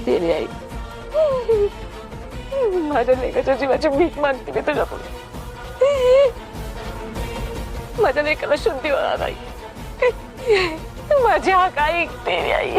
तेरी आई माझ्या लेकाच्या जीवाची भीक मागते मी तुझ्यापुढे. माझ्या लेकाला शुद्धी होणार नाही. माझी हा काय तेरी आई.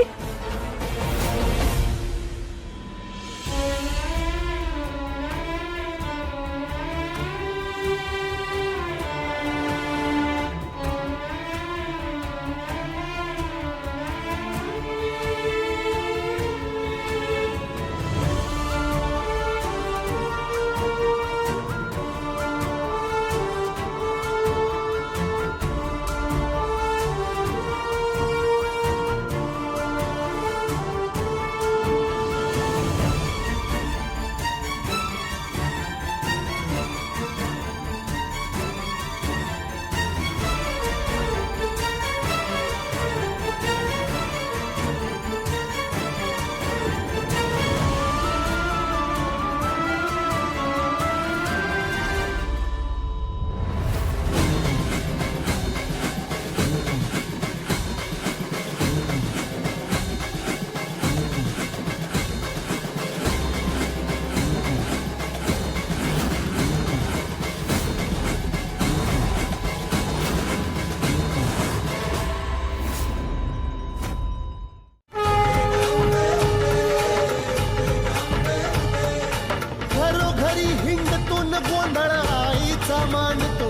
गोंधळ आईचा मांडतो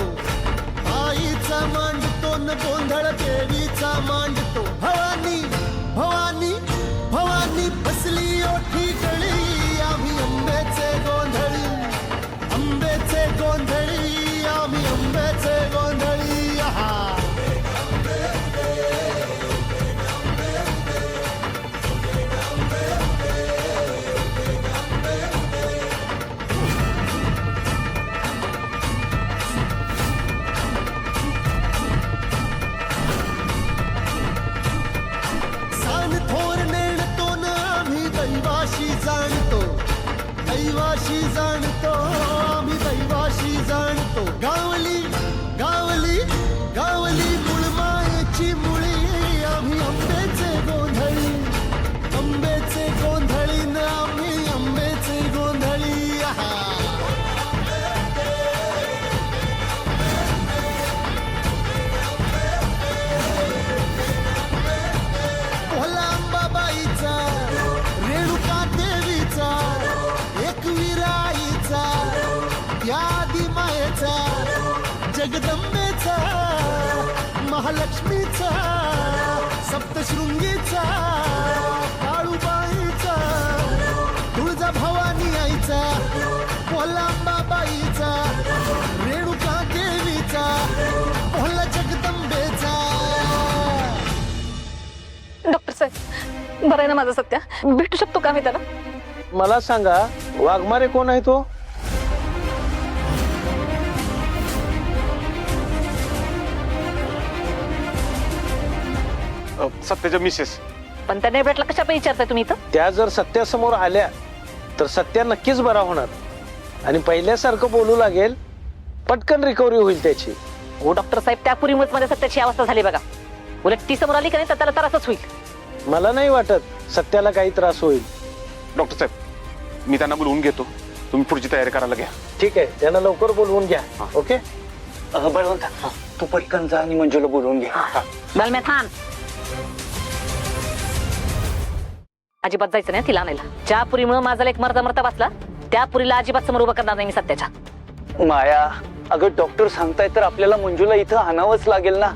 न गोंधळ देवीचा मांडतो. भवानी भवानी भवानी बसली ओठी गळी आम्ही अंबेचे गोंधळी आम्ही अंबेचे गोंधळी. आहा दैवाशी जाणतो आम्ही दैवाशी जाणतो. गावली गावली गावली मुळमायेची मुळी आम्ही अंबेचे गोंधळी न आम्ही अंबेचे गोंधळी. आहा भोला अंबाबाईचा रेणुका देवीचा एकविराईचा यादी मायेचा जगदंबेचा महालक्ष्मीचा सप्तशृंगीचा काळूबाईचा तुळजा भवानी आईचा कोलांबाबाईचा रेणुका देवीचा भोला जगदंबेचा. डॉक्टर साहेब बरं आहे ना माझं सत्या? भेटू शकतो का मी त्याला? मला सांगा वाघमारे कोण आहे तो? सत्याच्या मिसेस. पण त्याने भेटला कशा पण विचारताय तुम्ही इथं? त्या जर सत्यासमोर आल्या तर सत्या नक्कीच बरा होणार आणि पहिल्यासारखं बोलू लागेल. पटकन रिकव्हरी होईल त्याची. हो डॉक्टर साहेब, त्या पूर्वीमुळेच माझ्या सत्याची अवस्था झाली बघा. उलट ती समोर आली का नाही तर त्याला त्रासच होईल. मला नाही वाटत सत्याला काही त्रास होईल. डॉक्टर साहेब मी त्यांना बोलवून घेतो, तुम्ही पुढची तयारी करायला घ्या. ठीक आहे, त्यांना लवकर बोलवून घ्या. ओके बळवंत तू पटकन जा आणि मंजूला बोलवून घे. बलम्या थांब. अजिबात जायचं नाही तिला आणायला. ज्या पुरीमुळे माझा एक मरता मरता बसला त्या पुरीला अजिबात समोर उभं करणार नाही मी सत्याच्या. माया अगं डॉक्टर सांगताय तर आपल्याला मंजूला इथं आणावंच लागेल ना.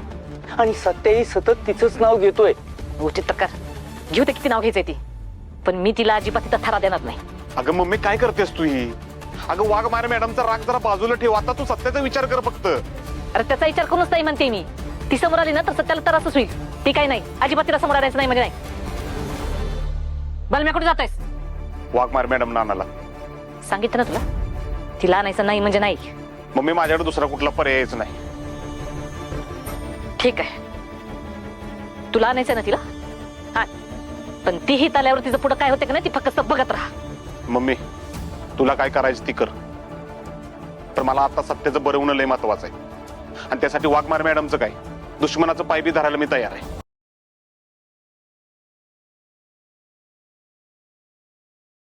आणि सत्याही सतत तिचंच नाव घेतोय. उचित कर घेऊ ते किती नाव घ्यायचंय ती, पण मी तिला अजिबात तिथं थारा देणार नाही. अगं मम्मी काय करतेस तू ही? अगं वाघमारे मॅडमचा राग जरा बाजूला ठेव, आता तू सत्याचा विचार कर फक्त. अरे त्याचा विचार करूनच नाही म्हणते मी. ती समोर आली ना तर सत्याला त्रासच होईल. ती काही नाही, अजिबात तिला समोर आणायचं नाही म्हणजे नाही. बलम्या कुठे जातोयस? वाघमारे मॅडम नानाला सांगितलं ना तुला, तिला आणायचं नाही म्हणजे नाही. मम्मी माझ्याकडे दुसरा कुठला पर्यायच नाही. ठीक आहे, तुला आणायचं ना तिला, हा. पण तीही आल्यावर तिचं पुढे काय होते का नाही ती फक्त बघत राहा. मम्मी तुला काय करायचं ती कर, पण मला आता सत्याचं बरं होणं लय महत्वाचं आहे. आणि त्यासाठी वाघमारे मॅडमचं काय दुश्मनाचं पाय बी धरायला मी तयार आहे.